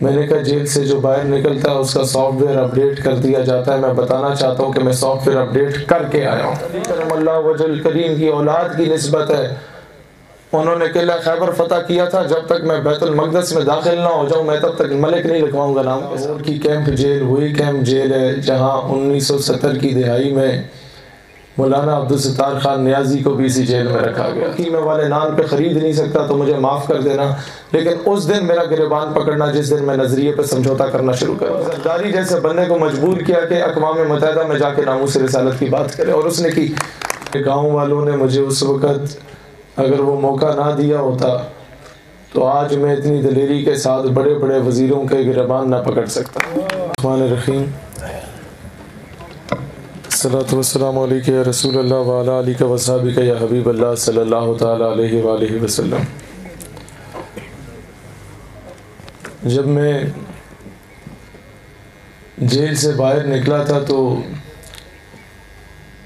میں نے کہا جیل سے جو باہر نکلتا ہے اس کا سافٹ ویئر اپڈیٹ کر دیا جاتا ہے. میں بتانا چاہتا ہوں کہ میں سافٹ ویئر اپڈیٹ کر کے آیا ہوں. کرم اللہ وجل کریم کی اولاد کی نسبت ہے. انہوں نے قلعہ خیبر فتح کیا تھا. جب تک میں بیت المقدس میں داخل نہ ہو جاؤں میں تب تک ملک نہیں لکھواؤں گا نام. ان کی کیمپ جیل وہی کیمپ جیل ہے جہاں 1970 کی دہائی میں مولانا عبدالستار خان نیازی کو بھی اسی جیل میں رکھا گیا. میں والے نان پہ خرید نہیں سکتا تو مجھے معاف کر دینا، لیکن اس دن میرا گریبان پکڑنا جس دن میں نظریے پہ سمجھوتا کرنا شروع کروں. زرداری جیسے بندے کو مجبور کیا کہ اقوام متحدہ میں جا کے ناموس رسالت کی بات کرے، اور اس نے کی. گاؤں والوں نے مجھے اس وقت اگر وہ موقع نہ دیا ہوتا تو آج میں اتنی دلیری کے ساتھ بڑے بڑے وزیروں کے گریبان نہ پکڑ سکتا. الرحمن الرحیم. الصلاۃ والسلام علیک یا رسول اللہ وعلی آلک وصحبک یا حبیب اللہ صلی اللہ تعالی علیہ وآلہ وسلم. جب میں جیل سے باہر نکلا تھا تو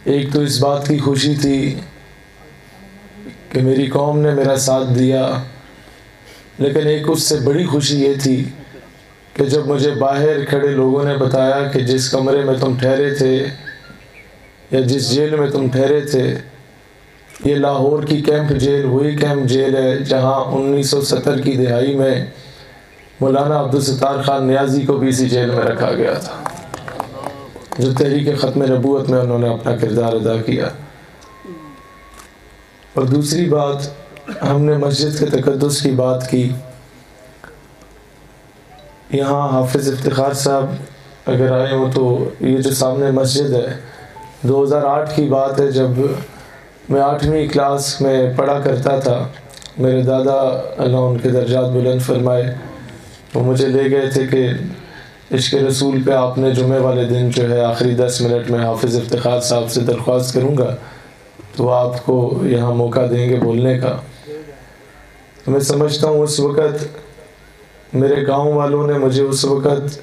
ایک تو اس بات کی خوشی تھی کہ میری قوم نے میرا ساتھ دیا، لیکن ایک اس سے بڑی خوشی یہ تھی کہ جب مجھے باہر کھڑے لوگوں نے بتایا کہ جس کمرے میں تم ٹھہرے تھے یا جس جیل میں تم ٹھہرے تھے یہ لاہور کی کیمپ جیل وہی کیمپ جیل ہے جہاں 1970 کی دہائی میں مولانا عبدالستار خان نیازی کو بھی اسی جیل میں رکھا گیا تھا، جو تحریک ختم نبوت میں انہوں نے اپنا کردار ادا کیا. اور دوسری بات، ہم نے مسجد کے تقدس کی بات کی. یہاں حافظ افتخار صاحب اگر آئے ہوں تو یہ جو سامنے مسجد ہے 2008 کی بات ہے، جب میں 8ویں کلاس میں پڑھا کرتا تھا. میرے دادا اللہ ان کے درجات بلند فرمائے وہ مجھے لے گئے تھے کہ عشق رسول پہ آپ نے جمعے والے دن جو ہے آخری 10 منٹ میں حافظ افتخار صاحب سے درخواست کروں گا تو آپ کو یہاں موقع دیں گے بولنے کا. تو میں سمجھتا ہوں اس وقت میرے گاؤں والوں نے مجھے اس وقت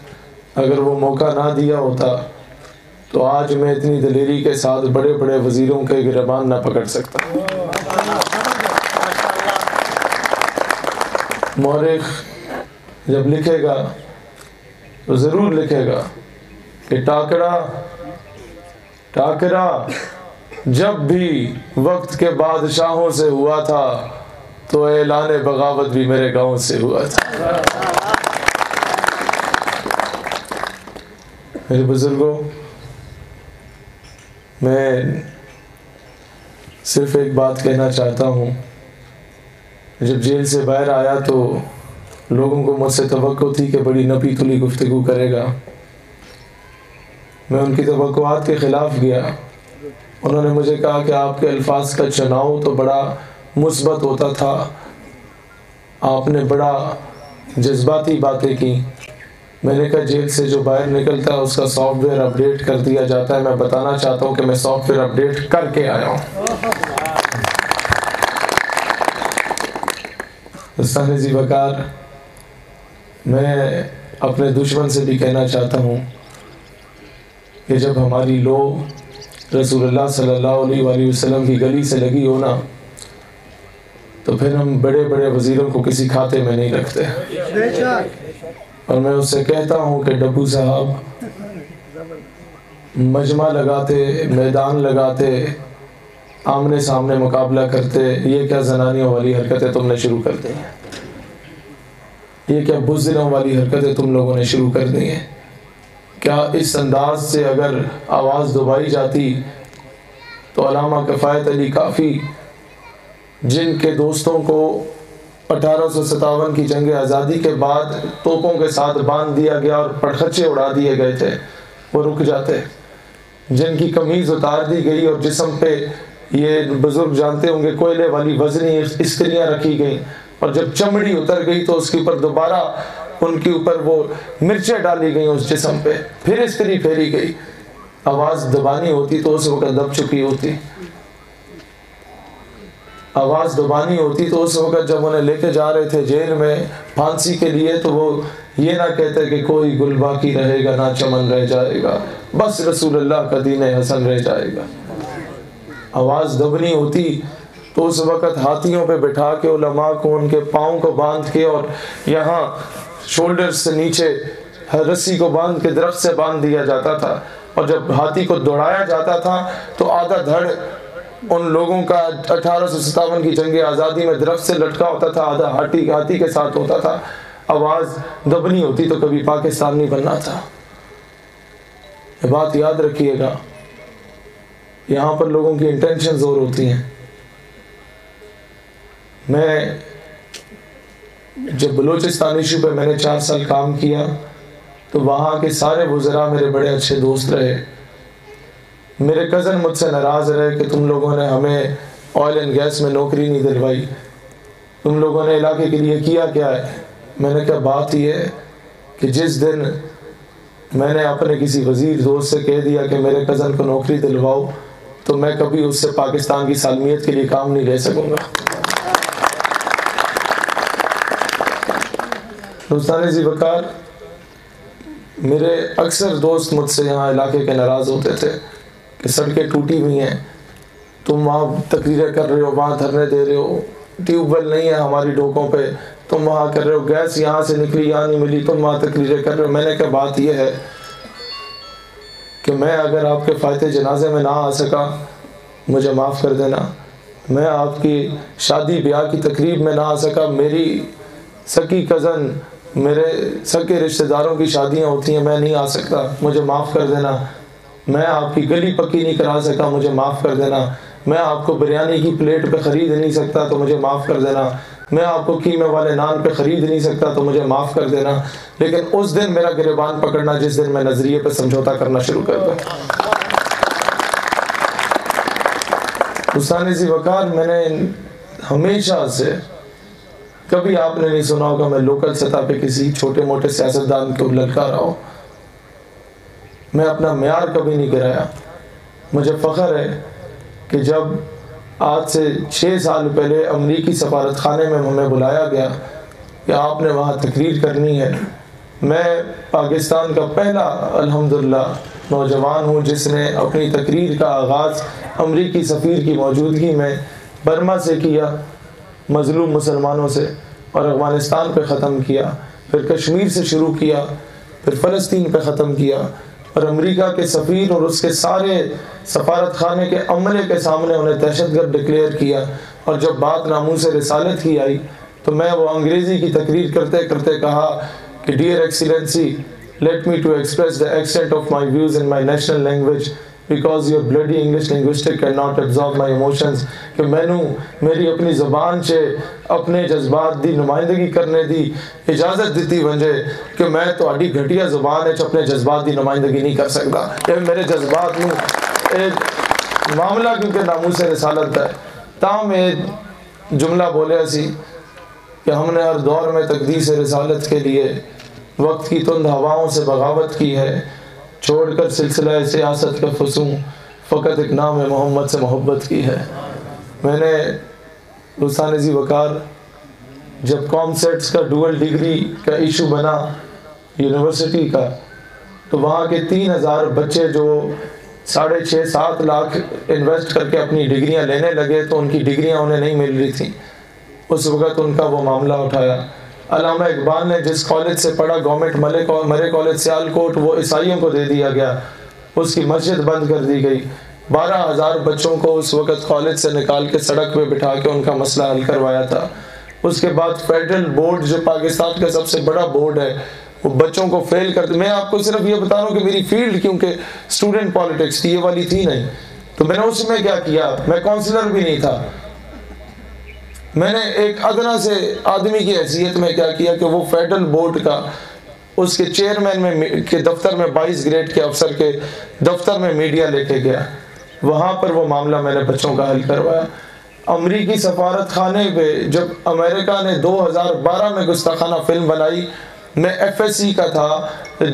اگر وہ موقع نہ دیا ہوتا تو آج میں اتنی دلیری کے ساتھ بڑے بڑے وزیروں کے گریبان نہ پکڑ سکتا. مورخ جب لکھے گا تو ضرور لکھے گا کہ ٹاکرا جب بھی وقت کے بادشاہوں سے ہوا تھا تو اعلان بغاوت بھی میرے گاؤں سے ہوا تھا. میرے بزرگوں، میں صرف ایک بات کہنا چاہتا ہوں. جب جیل سے باہر آیا تو لوگوں کو مجھ سے توقع تھی کہ بڑی نپی تلی گفتگو کرے گا. میں ان کی توقعات کے خلاف گیا. انہوں نے مجھے کہا کہ آپ کے الفاظ کا چناؤ تو بڑا مثبت ہوتا تھا، آپ نے بڑا جذباتی باتیں کی. میں نے کہا جیل سے جو باہر نکلتا ہے اس کا سافٹ ویئر اپڈیٹ کر دیا جاتا ہے. میں بتانا چاہتا ہوں کہ میں سافٹ ویئر اپڈیٹ کر کے آیا ہوں. دوستان ذی وقار، میں اپنے دشمن سے بھی کہنا چاہتا ہوں کہ جب ہماری لو رسول اللہ صلی اللہ علیہ وآلہ وسلم کی گلی سے لگی ہونا تو پھر ہم بڑے بڑے وزیروں کو کسی کھاتے میں نہیں رکھتے. اور میں اس سے کہتا ہوں کہ ڈبو صاحب مجمع لگاتے، میدان لگاتے، آمنے سامنے مقابلہ کرتے، یہ کیا زنانیوں والی حرکتیں تم نے شروع کر دی ہیں؟ یہ کیا بزدلوں والی حرکتیں تم لوگوں نے شروع کر دی ہیں؟ کیا اس انداز سے اگر آواز دبائی جاتی تو علامہ کفایت علی کافی جن کے دوستوں کو 1857 کی جنگ آزادی کے بعد توپوں کے ساتھ باندھ دیا گیا اور پڑخچے اڑا دیے گئے تھے، وہ رک جاتے. جن کی قمیض اتار دی گئی اور جسم پہ یہ بزرگ جانتے ہوں گے کوئلے والی وزنی استریاں رکھی گئیں، اور جب چمڑی اتر گئی تو اس کے اوپر دوبارہ ان کے اوپر وہ مرچیں ڈالی گئیں اس جسم پہ، پھر استری پھیری گئی. آواز دبانی ہوتی تو اس وقت دب چکی ہوتی. آواز دبانی ہوتی تو اس وقت جب انہیں لے کے جا رہے تھے جیل میں پھانسی کے لیے تو وہ یہ نہ کہتے کہ کوئی گل باقی رہے گا نہ چمن رہ جائے گا، بس رسول اللہ کا دین حسن رہ جائے گا. آواز دبنی ہوتی تو اس وقت ہاتھیوں پہ بٹھا کے علماء کو ان کے پاؤں کو باندھ کے اور یہاں شولڈر سے نیچے رسی کو باندھ کے درخت سے باندھ دیا جاتا تھا، اور جب ہاتھی کو دوڑایا جاتا تھا تو آدھا دھڑ ان لوگوں کا 1857 کی جنگ آزادی میں درخت سے لٹکا ہوتا تھا، آدھا ہاتھی کے ساتھ ہوتا تھا۔ آواز دبنی ہوتی تو کبھی پاکستان نہیں بننا تھا۔ یہ بات یاد رکھیے گا، یہاں پر لوگوں کی انٹینشنز اور ہوتی ہیں۔ میں جب بلوچستان ایشو پہ میں نے 4 سال کام کیا تو وہاں کے سارے وزراء میرے بڑے اچھے دوست رہے۔ میرے کزن مجھ سے ناراض رہے کہ تم لوگوں نے ہمیں آئل اینڈ گیس میں نوکری نہیں دلوائی، تم لوگوں نے علاقے کے لیے کیا کیا ہے؟ میں نے کہا بات یہ ہے کہ جس دن میں نے اپنے کسی وزیر دوست سے کہہ دیا کہ میرے کزن کو نوکری دلواؤ تو میں کبھی اس سے پاکستان کی سالمیت کے لیے کام نہیں لے سکوں گا۔ دوستان ذی وقار، میرے اکثر دوست مجھ سے یہاں علاقے کے ناراض ہوتے تھے کہ سڑکیں ٹوٹی ہوئی ہیں، تم وہاں تقریریں کر رہے ہو، وہاں دھرنے دے رہے ہو، ٹیوب ویل نہیں ہے ہماری ڈوکوں پہ، تم وہاں کر رہے ہو، گیس یہاں سے نکلی یہاں نہیں ملی، تم وہاں تقریریں کر رہے ہو۔ میں نے کہا بات یہ ہے کہ میں اگر آپ کے فاتح جنازے میں نہ آ سکا مجھے معاف کر دینا، میں آپ کی شادی بیاہ کی تقریب میں نہ آ سکا، میری سکی کزن، میرے سکے رشتہ داروں کی شادیاں ہوتی ہیں، میں نہیں آ سکتا، مجھے معاف کر دینا، میں آپ کی گلی پکی نہیں کرا سکا، مجھے معاف کر دینا، میں آپ کو بریانی کی پلیٹ پہ خرید نہیں سکتا تو مجھے معاف کر دینا، میں آپ کو قیمے والے نان پہ خرید نہیں سکتا تو مجھے معاف کر دینا۔ لیکن اس دن میرا گریبان پکڑنا جس دن میں نظریے پہ سمجھوتا کرنا شروع کر دوں۔ دوستان ذی وقار، میں نے ہمیشہ سے، کبھی آپ نے نہیں سنا ہوگا میں لوکل سطح پہ کسی چھوٹے موٹے سیاستدان کو للکا رہا ہوں، میں اپنا معیار کبھی نہیں گرایا۔ مجھے فخر ہے کہ جب آج سے 6 سال پہلے امریکی سفارت خانے میں ہمیں بلایا گیا کہ آپ نے وہاں تقریر کرنی ہے، میں پاکستان کا پہلا الحمدللہ نوجوان ہوں جس نے اپنی تقریر کا آغاز امریکی سفیر کی موجودگی میں برما سے کیا، مظلوم مسلمانوں سے، اور افغانستان پہ ختم کیا، پھر کشمیر سے شروع کیا، پھر فلسطین پہ ختم کیا، اور امریکہ کے سفیر اور اس کے سارے سفارت خانے کے عملے کے سامنے انہیں دہشت گرد ڈکلیئر کیا۔ اور جب بات ناموس رسالت کی آئی تو میں وہ انگریزی کی تقریر کرتے کرتے کہا کہ dear excellency, let me to express the extent of my views in my national language because your bloody English linguistic cannot absorb my emotions۔ کہ میں نے میری اپنی زبان سے اپنے جذبات دی نمائندگی کرنے دی اجازت دیتی ونجے کہ میں تو اڈی گھٹیا زبان ہے اپنے جذبات دی نمائندگی نہیں کر سکتا، کہ میرے جذبات میں ایک معاملہ کیونکہ ناموس رسالت ہے۔ تاہم ایک جملہ بولے اسی کہ ہم نے ہر دور میں تقدیس رسالت کے لیے وقت کی تند ہواؤں سے بغاوت کی ہے، چھوڑ کر سلسلہ سیاست کا فسوں فقط ایک نام محمد سے محبت کی ہے۔ میں نے دوستان ذی وقار، جب کام سیٹس کا ڈوئل ڈگری کا ایشو بنا یونیورسٹی کا تو وہاں کے 3000 بچے جو 6.5-7 لاکھ انویسٹ کر کے اپنی ڈگریاں لینے لگے تو ان کی ڈگریاں انہیں نہیں مل رہی تھیں، اس وقت ان کا وہ معاملہ اٹھایا۔ علامہ اقبال نے جس کالج سے پڑھا گورنمنٹ مرے کالج سیالکوٹ، وہ عیسائیوں کو دے دیا گیا، اس کی مسجد بند کر دی گئی۔ 12,000 بچوں کو اس وقت کالج سے نکال کے سڑک پہ بٹھا کے ان کا مسئلہ حل کروایا تھا۔ اس کے بعد فیڈرل بورڈ جو پاکستان کا سب سے بڑا بورڈ ہے وہ بچوں کو فیل کرتے۔ میں آپ کو صرف یہ بتا رہا ہوں کہ میری فیلڈ کیونکہ اسٹوڈنٹ پالیٹکس تھی، یہ والی تھی نہیں، تو میں نے اس میں کیا کیا، میں کونسلر بھی نہیں تھا، میں نے ایک ادنا سے آدمی کی حیثیت میں کیا کیا کہ وہ فیڈرل بورڈ کا اس کے چیئرمین میں کے دفتر میں 22 گریڈ کے افسر کے دفتر میں میڈیا لے کے گیا، وہاں پر وہ معاملہ میں نے بچوں کا حل کروایا۔ امریکی سفارت خانے پہ جب امریکہ نے 2012 میں گستاخانہ فلم بنائی، میں ایف ایس سی کا تھا،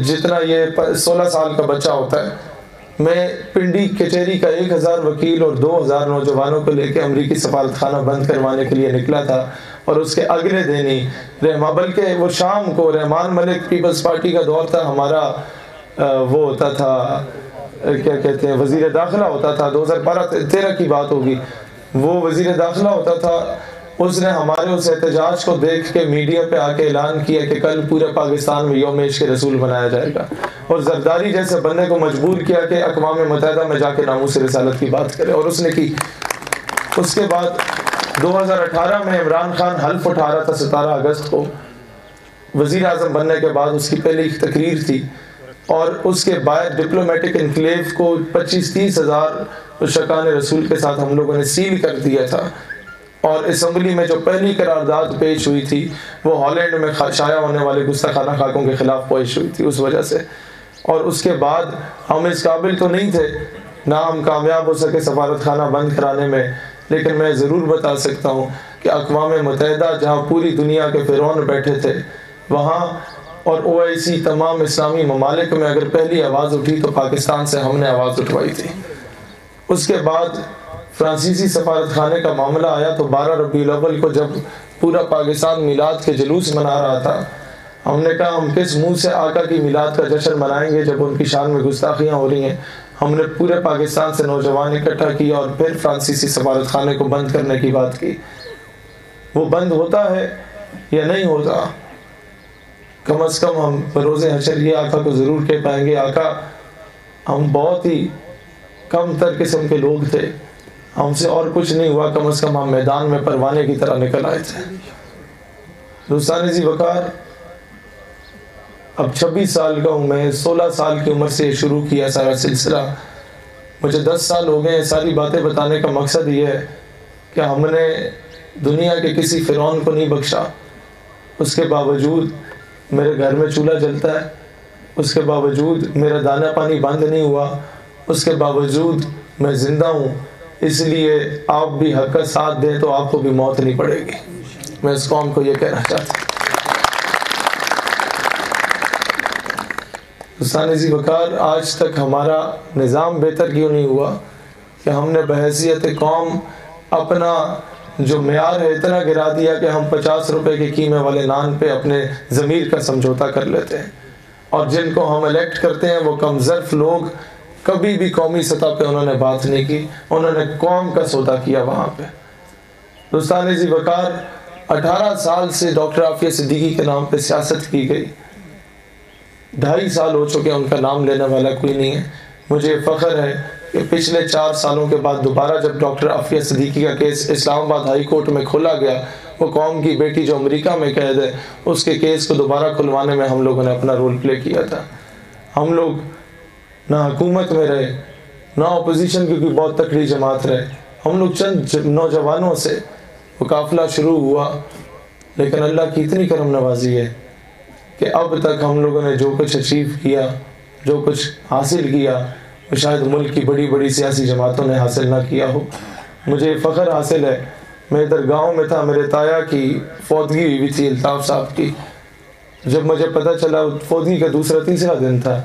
جتنا یہ 16 سال کا بچہ ہوتا ہے، میں پنڈی کچہری کا 1000 وکیل اور 2000 نوجوانوں کو لے کے امریکی سفارت خانہ بند کروانے کے لیے نکلا تھا، اور اس کے اگلے دن ہی بلکہ وہ شام کو رحمان ملک پیپلز پارٹی کا دور تھا ہمارا، وہ ہوتا تھا کیا کہتے ہیں وزیر داخلہ ہوتا تھا، 2012-13 کی بات ہوگی، وہ وزیر داخلہ ہوتا تھا، اس نے ہمارے اس احتجاج کو دیکھ کے میڈیا پہ آ کے اعلان کیا کہ کل پورے پاکستان میں یوم عشق رسول منایا جائے گا، اور زرداری جیسے بندے کو مجبور کیا کہ اقوام متحدہ میں جا کے ناموس رسالت کی بات کرے، اور اس نے کی۔ اس کے بعد 2018 میں عمران خان حلف اٹھا رہا تھا 17 اگست کو، وزیر اعظم بننے کے بعد اس کی پہلی تقریر تھی، اور اس کے باہر ڈپلومیٹک انکلیو کو 25-30 ہزار شکان رسول کے ساتھ ہم لوگوں نے سیل کر دیا تھا، اور اسمبلی میں جو پہلی قرارداد پیش ہوئی تھی وہ ہالینڈ میں شائع ہونے والے گستاخانہ خاکوں کے خلاف پیش ہوئی تھی اس وجہ سے۔ اور اس کے بعد ہم اس قابل تو نہیں تھے، نہ ہم کامیاب ہو سکے سفارت خانہ بند کرانے میں، لیکن میں ضرور بتا سکتا ہوں کہ اقوام متحدہ جہاں پوری دنیا کے فرعون بیٹھے تھے وہاں، اور OIC تمام اسلامی ممالک میں اگر پہلی آواز اٹھی تو پاکستان سے ہم نے آواز اٹھوائی تھی۔ اس کے بعد فرانسیسی سفارت خانے کا معاملہ آیا تو 12 ربیع الاول کو جب پورا پاکستان میلاد کے جلوس منا رہا تھا، ہم نے کہا ہم کس منہ سے آقا کی میلاد کا جشن منائیں گے جب ان کی شان میں گستاخیاں ہو رہی ہیں۔ ہم نے پورے پاکستان سے نوجوان اکٹھا کیا اور پھر فرانسیسی سفارت خانے کو بند کرنے کی بات کی۔ وہ بند ہوتا ہے یا نہیں ہوتا، کم از کم ہم بروز حشر یہ آقا کو ضرور کہہ پائیں گے، آقا ہم بہت ہی کم تر قسم کے لوگ تھے، ہم سے اور کچھ نہیں ہوا، کم از کم ہم میدان میں پروانے کی طرح نکل آئے تھے۔ دوستان ذی وقار، اب 26 سال کا ہوں میں، 16 سال کی عمر سے شروع کیا سارا سلسلہ، مجھے 10 سال ہو گئے ہیں۔ ساری باتیں بتانے کا مقصد یہ ہے کہ ہم نے دنیا کے کسی فرعون کو نہیں بخشا، اس کے باوجود میرے گھر میں چولہا جلتا ہے، اس کے باوجود میرا دانہ پانی بند نہیں ہوا، اس کے باوجود میں زندہ ہوں۔ اس لیے آپ بھی حق کا ساتھ دیں تو آپ کو بھی موت نہیں پڑے گی۔ میں اس قوم کو یہ کہنا چاہتا ہوں۔ دوستان ذی وقار، آج تک ہمارا نظام بہتر کیوں نہیں ہوا کہ ہم نے بحیثیت قوم اپنا جو معیار ہے اتنا گرا دیا کہ ہم 50 روپے کے قیمے والے نان پہ اپنے ضمیر کا سمجھوتا کر لیتے ہیں، اور جن کو ہم الیکٹ کرتے ہیں وہ کم ظرف لوگ، کبھی بھی قومی سطح پہ انہوں نے بات نہیں کی، انہوں نے قوم کا سودا کیا وہاں پہ۔ دوستان ذی وقار، 18 سال سے ڈاکٹر عافیہ صدیقی کے نام پہ سیاست کی گئی، 2.5 سال ہو چکے ان کا نام لینے والا کوئی نہیں ہے۔ مجھے فخر ہے کہ پچھلے 4 سالوں کے بعد دوبارہ جب ڈاکٹر عافیہ صدیقی کا کیس اسلام آباد ہائی کورٹ میں کھولا گیا، وہ قوم کی بیٹی جو امریکہ میں قید ہے، اس کے کیس کو دوبارہ کھلوانے میں ہم لوگوں نے اپنا رول پلے کیا تھا۔ ہم لوگ نہ حکومت میں رہے نہ اپوزیشن کی کوئی بہت تکڑی جماعت رہے، ہم لوگ چند نوجوانوں سے وہ قافلہ شروع ہوا، لیکن اللہ کی اتنی کرم نوازی ہے کہ اب تک ہم لوگوں نے جو کچھ اچیو کیا، جو کچھ حاصل کیا، وہ شاید ملک کی بڑی بڑی سیاسی جماعتوں نے حاصل نہ کیا ہو۔ مجھے فخر حاصل ہے، میں ادھر گاؤں میں تھا، میرے تایا کی فوتگی ہوئی تھی الطاف صاحب کی۔ جب مجھے پتہ چلا، فوتگی کا دوسرا تیسرا دن تھا،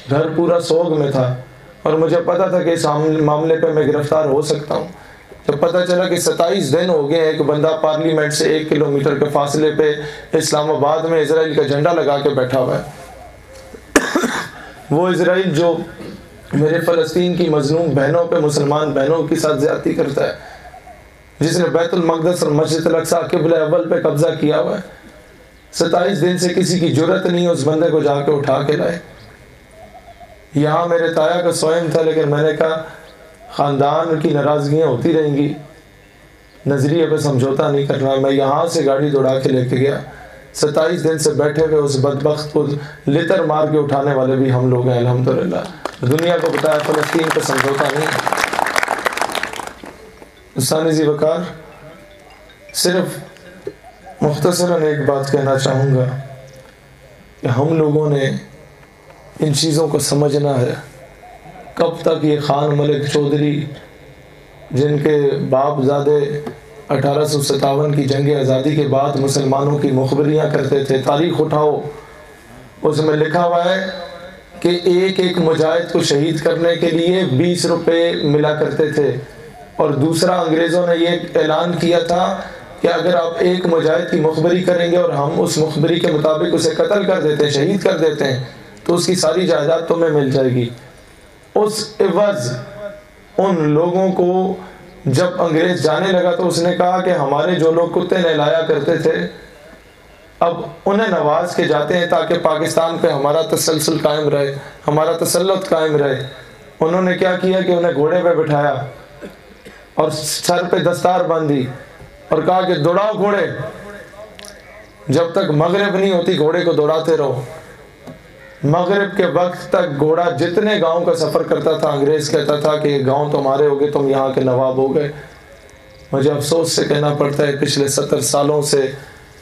گھر پورا سوگ میں تھا، اور مجھے پتہ تھا کہ اس معاملے پہ میں گرفتار ہو سکتا ہوں۔ جب پتہ چلا کہ 27 دن ہو گئے، ایک بندہ پارلیمنٹ سے 1 کلومیٹر کے فاصلے پہ اسلام آباد میں اسرائیل کا جھنڈا لگا کے بیٹھا ہوا ہے، وہ اسرائیل جو میرے فلسطین کی مظلوم بہنوں پہ، مسلمان بہنوں کے ساتھ زیادتی کرتا ہے، جس نے بیت المقدس اور مسجد الاقصی قبلہ اول پہ قبضہ کیا ہوا ہے، 27 دن سے کسی کی جرت نہیں اس بندے کو جا کے اٹھا کے لائے۔ یہاں میرے تایا کا سوئم تھا، لیکن میں نے کہا خاندان کی ناراضگیاں ہوتی رہیں گی، نظریے پہ سمجھوتا نہیں کرنا۔ میں یہاں سے گاڑی دوڑا کے لے کے گیا، 27 دن سے بیٹھے ہوئے اس بدبخت کو لتر مار کے اٹھانے والے بھی ہم لوگ ہیں الحمدللہ۔ دنیا کو بتایا فلسطین پہ سمجھوتا نہیں۔ دوستان ذی وقار، صرف مختصراً ایک بات کہنا چاہوں گا کہ ہم لوگوں نے ان چیزوں کو سمجھنا ہے۔ کب تک یہ خان ملک چودھری، جن کے باپ زادے 1857 کی جنگ آزادی کے بعد مسلمانوں کی مخبریاں کرتے تھے، تاریخ اٹھاؤ، اس میں لکھا ہوا ہے کہ ایک ایک مجاہد کو شہید کرنے کے لیے 20 روپے ملا کرتے تھے، اور دوسرا انگریزوں نے یہ اعلان کیا تھا کہ اگر آپ ایک مجاہد کی مخبری کریں گے اور ہم اس مخبری کے مطابق اسے قتل کر دیتے ہیں، شہید کر دیتے ہیں، تو اس کی ساری جائیداد تمہیں مل جائے گی۔ اس عوض ان لوگوں کو جب انگریز جانے لگا تو اس نے کہا کہ ہمارے جو لوگ کتے نہلایا کرتے تھے اب انہیں نواز کے جاتے ہیں تاکہ پاکستان پہ ہمارا تسلسل قائم رہے، ہمارا تسلط قائم رہے۔ انہوں نے کیا کیا کہ انہیں گھوڑے پہ بٹھایا اور سر پہ دستار باندھی اور کہا کہ دوڑاؤ گھوڑے، جب تک مغرب نہیں ہوتی گھوڑے کو دوڑاتے رہو۔ مغرب کے وقت تک گھوڑا جتنے گاؤں کا سفر کرتا تھا انگریز کہتا تھا کہ یہ گاؤں تمہارے ہو گئے، تم یہاں کے نواب ہو گئے۔ مجھے افسوس سے کہنا پڑتا ہے پچھلے 70 سالوں سے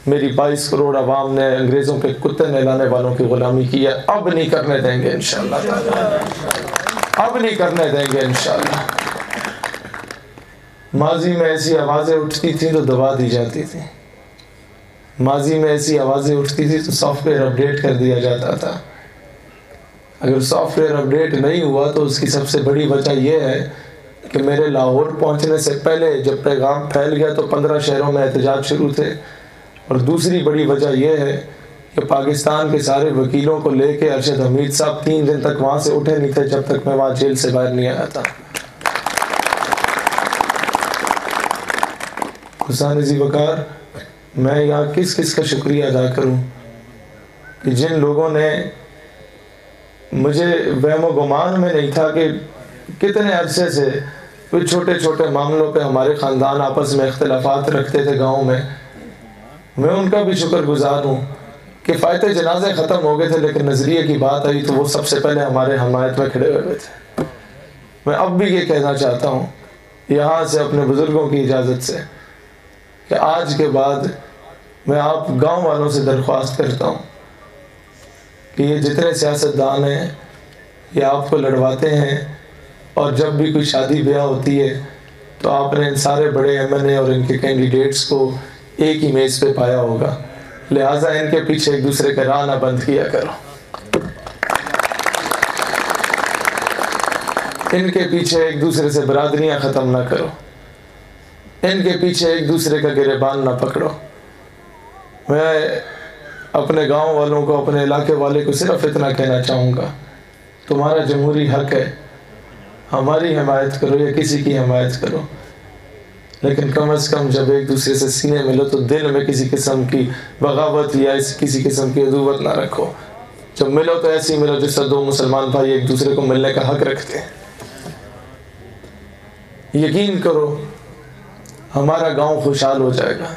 میری 22 کروڑ عوام نے انگریزوں کے کتے نہلانے والوں کی غلامی کی ہے۔ اب نہیں کرنے دیں گے انشاءاللہ تعالی، اب نہیں کرنے دیں گے انشاءاللہ۔ ماضی میں ایسی آوازیں اٹھتی تھیں تو دبا دی جاتی تھی، ماضی میں ایسی آوازیں اٹھتی تھی تو سافٹ ویئر اپڈیٹ کر دیا جاتا تھا۔ اگر سافٹ ویئر اپڈیٹ نہیں ہوا تو اس کی سب سے بڑی وجہ یہ ہے کہ میرے لاہور پہنچنے سے پہلے جب پیغام پھیل گیا تو 15 شہروں میں احتجاج شروع تھے، اور دوسری بڑی وجہ یہ ہے کہ پاکستان کے سارے وکیلوں کو لے کے ارشد حمید صاحب 3 دن تک وہاں سے اٹھے نہیں تھے جب تک میں وہاں جیل سے باہر نہیں آیا تھا۔ حسین ذی وقار، میں یہاں کس کس کا شکریہ ادا کروں کہ جن لوگوں نے، مجھے وہم و گمان میں نہیں تھا کہ کتنے عرصے سے کوئی چھوٹے چھوٹے معاملوں پہ ہمارے خاندان آپس میں اختلافات رکھتے تھے گاؤں میں ان کا بھی شکر گزار ہوں کہ فائت جنازے ختم ہو گئے تھے لیکن نظریے کی بات آئی تو وہ سب سے پہلے ہمارے حمایت میں کھڑے ہوئے تھے۔ میں اب بھی یہ کہنا چاہتا ہوں یہاں سے اپنے بزرگوں کی اجازت سے کہ آج کے بعد میں آپ گاؤں والوں سے درخواست کرتا ہوں کہ یہ جتنے سیاستدان ہیں یہ آپ کو لڑواتے ہیں، اور جب بھی کوئی شادی بیاہ ہوتی ہے تو آپ نے ان سارے بڑے ایم این اے اور ان کے کینڈیڈیٹس کو ایک ہی میز پہ پایا ہوگا، لہٰذا ان کے پیچھے ایک دوسرے کا راہ نہ بند کیا کرو، ان کے پیچھے ایک دوسرے سے برادریاں ختم نہ کرو، ان کے پیچھے ایک دوسرے کا گریبان نہ پکڑو۔ میں اپنے گاؤں والوں کو، اپنے علاقے والے کو صرف اتنا کہنا چاہوں گا، تمہارا جمہوری حق ہے، ہماری حمایت کرو یا کسی کی حمایت کرو، لیکن کم از کم جب ایک دوسرے سے سینے ملو تو دل میں کسی قسم کی بغاوت یا کسی قسم کی عدوت نہ رکھو۔ جب ملو تو ایسی ملو جس سے 2 مسلمان بھائی ایک دوسرے کو ملنے کا حق رکھتے ہیں۔ یقین کرو ہمارا گاؤں خوشحال ہو جائے گا،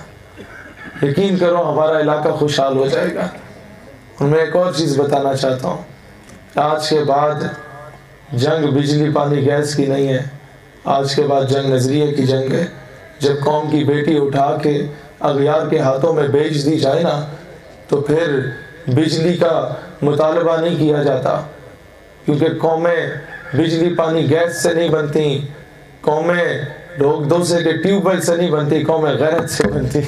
یقین کرو ہمارا علاقہ خوشحال ہو جائے گا۔ اور میں ایک اور چیز بتانا چاہتا ہوں، آج کے بعد جنگ بجلی پانی گیس کی نہیں ہے، آج کے بعد جنگ نظریے کی جنگ ہے۔ جب قوم کی بیٹی اٹھا کے اغیار کے ہاتھوں میں بیچ دی جائے نا تو پھر بجلی کا مطالبہ نہیں کیا جاتا، کیونکہ قومیں بجلی پانی گیس سے نہیں بنتی، قومیں ڈھوک دوسے کے ٹیوب ویل سے نہیں بنتی، قومیں غیرت سے بنتی۔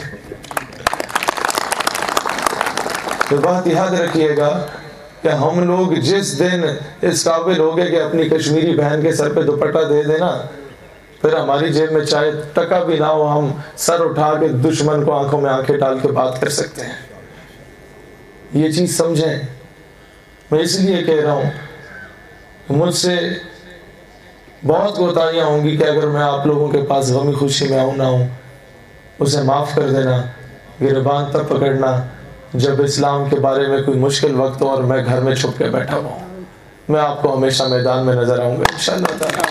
تو بات یاد رکھیے گا کہ ہم لوگ جس دن اس قابل ہو گئے کہ اپنی کشمیری بہن کے سر پہ دوپٹہ دے دینا، پھر ہماری جیب میں چاہے ٹکا بھی نہ ہو، ہم سر اٹھا کے دشمن کو آنکھوں میں آنکھیں ڈال کے بات کر سکتے ہیں۔ یہ چیز سمجھیں۔ میں اس لیے کہہ رہا ہوں کہ مجھ سے بہت کوتاہیاں ہوں گی کہ اگر میں آپ لوگوں کے پاس غمی خوشی میں آؤں نہ ہوں، اسے معاف کر دینا، گریبان تب پکڑنا جب اسلام کے بارے میں کوئی مشکل وقت ہو اور میں گھر میں چھپ کے بیٹھا ہوں۔ میں آپ کو ہمیشہ میدان میں نظر آؤں گا انشاءاللہ تعالی۔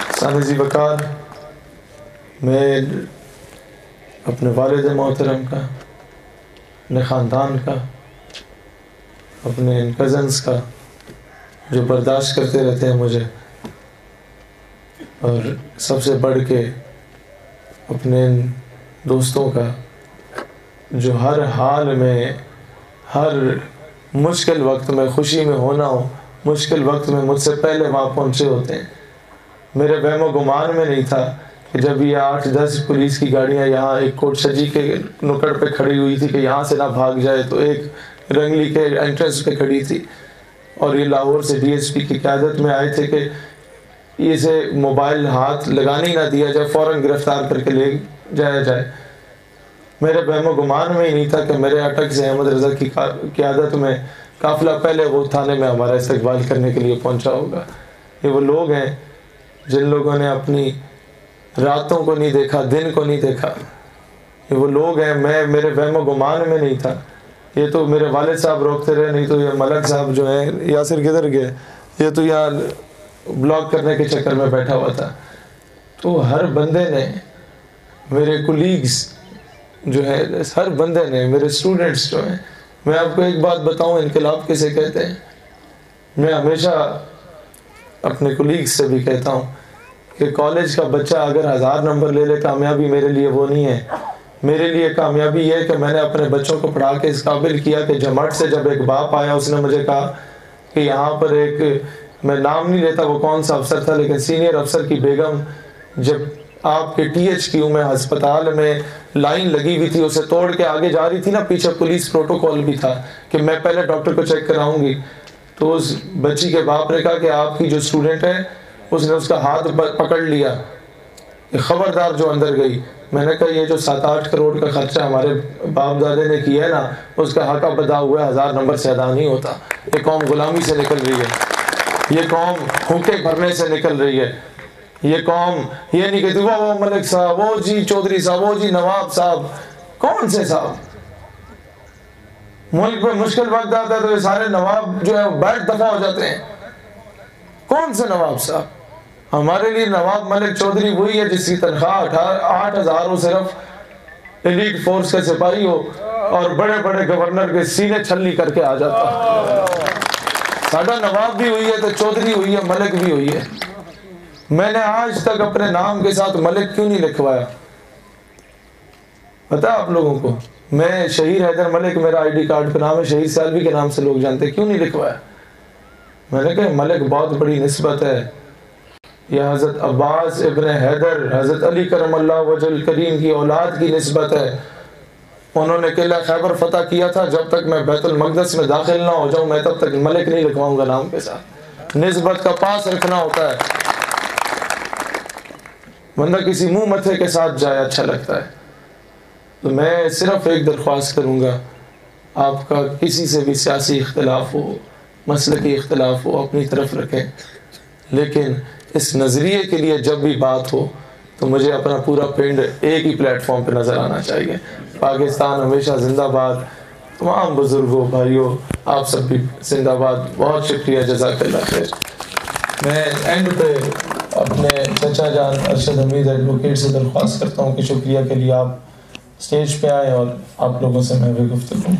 حسین ذی وقار، میں اپنے والد محترم کا، اپنے خاندان کا، اپنے کزنز کا جو برداشت کرتے رہتے ہیں مجھے، اور سب سے بڑھ کے اپنے دوستوں کا جو ہر حال میں، ہر مشکل وقت میں، خوشی میں ہونا ہو، مشکل وقت میں مجھ سے پہلے وہاں پہنچے ہوتے ہیں۔ میرے وہم و گمان میں نہیں تھا کہ جب یہ 8-10 پولیس کی گاڑیاں یہاں ایک کوٹ سجی کے نکڑ پہ کھڑی ہوئی تھی کہ یہاں سے نہ بھاگ جائے، تو ایک رنگلی کے انٹرنس پہ کھڑی تھی، اور یہ لاہور سے ڈی ایس پی کی قیادت میں آئے تھے کہ اسے موبائل ہاتھ لگانے ہی نہ دیا جائے، فوراً گرفتار کر کے لے جایا جائے۔ میرے وہم و گمان میں ہی نہیں تھا کہ میرے اٹک سے احمد رضا کی قیادت میں قافلہ پہلے وہ تھانے میں ہمارا استقبال کرنے کے لیے پہنچا ہوگا۔ یہ وہ لوگ ہیں جن لوگوں نے اپنی راتوں کو نہیں دیکھا، دن کو نہیں دیکھا، یہ وہ لوگ ہیں. میں میرے وہم و گمان میں نہیں تھا. یہ تو میرے والد صاحب روکتے رہے، نہیں تو یہ ملک صاحب جو ہیں، یاسر کدھر گئے، یہ تو یہاں بلاک کرنے کے چکر میں بیٹھا ہوا تھا. تو ہر بندے نے، میرے کولیگز جو ہے، ہر بندے نے، میرے اسٹوڈنٹس جو ہیں، میں آپ کو ایک بات بتاؤں انقلاب کسے کہتے ہیں. میں ہمیشہ اپنے کولیگز سے بھی کہتا ہوں کہ کالج کا بچہ اگر 1000 نمبر لے لے، کامیابی میرے لیے وہ نہیں ہے. میرے لیے کامیابی یہ ہے کہ میں نے اپنے بچوں کو پڑھا کے اس قابل کیا کہ جماعت سے جب ایک باپ آیا، اس نے مجھے کہا کہ یہاں پر ایک، میں نام نہیں لیتا وہ کون سا افسر تھا، لیکن سینئر افسر کی بیگم جب آپ کے THQ میں ہسپتال میں لائن لگی ہوئی تھی، اسے توڑ کے آگے جا رہی تھی نا، پیچھے پولیس پروٹوکول بھی تھا کہ میں پہلے ڈاکٹر کو چیک کراؤں گی. تو اس بچی کے باپ نے کہا کہ آپ کی جو اسٹوڈنٹ ہے، اس نے اس کا ہاتھ پکڑ لیا کہ خبردار جو اندر گئی. میں نے کہا یہ جو 7-8 کروڑ کا خرچہ ہمارے باپ دادے نے کیا ہے نا، اس کا حق ادا ہوا 1000 نمبر سے ادا نہیں ہوتا. یہ قوم غلامی سے نکل رہی ہے، یہ قوم پھونکے بھرنے سے نکل رہی ہے. یہ قوم یہ نہیں کہتی وہ ملک صاحب، وہ جی چودھری صاحب، وہ جی نواب صاحب. کون سے صاحب؟ ملک میں مشکل وقت آتا ہے تو یہ سارے نواب جو ہے بیٹھ دفعہ ہو جاتے ہیں. کون سے نواب صاحب؟ ہمارے لیے نواب ملک چودھری وہی ہے جس کی تنخواہ 8,000 ہو، صرف ایلیٹ فورس کے سپاہی ہو، اور بڑے بڑے گورنر کے سینے چھلنی کر کے آ جاتا. ساڈا نواب بھی ہوئی ہے تو چودھری ہوئی ہے، ملک بھی ہوئی ہے. میں نے آج تک اپنے نام کے ساتھ ملک کیوں نہیں لکھوایا؟ پتہ آپ لوگوں کو؟ میں شہیر حیدر ملک، میرا ID کارڈ پہ نام ہے، شہید سیالوی کے نام سے لوگ جانتے، کیوں نہیں لکھوایا؟ میں نے کہا ملک بہت بڑی نسبت ہے. یہ حضرت عباس ابن حیدر، حضرت علی کرم اللہ وجہ الکریم کی اولاد کی نسبت ہے. انہوں نے قلعہ خیبر فتح کیا تھا. جب تک میں بیت المقدس میں داخل نہ ہو جاؤں، میں تب تک ملک نہیں لکھواؤں گا نام کے ساتھ. نسبت کا پاس رکھنا ہوتا ہے. بندہ کسی منہ متھے کے ساتھ جائے اچھا لگتا ہے. تو میں صرف ایک درخواست کروں گا، آپ کا کسی سے بھی سیاسی اختلاف ہو، مسلکی اختلاف ہو، اپنی طرف رکھیں، لیکن اس نظریے کے لیے جب بھی بات ہو تو مجھے اپنا پورا پنڈ ایک ہی پلیٹ فارم پہ نظر آنا چاہیے. پاکستان ہمیشہ زندہ باد. تمام بزرگوں، بھائیوں، آپ سب بھی زندہ باد. بہت شکریہ، جزاک اللہ خیر. میں اینڈ پہ اپنے چچا جان ارشد حمید ایڈوکیٹ سے درخواست کرتا ہوں کہ شکریہ کے لیے آپ اسٹیج پہ آئے اور آپ لوگوں سے میں بھی گفتگو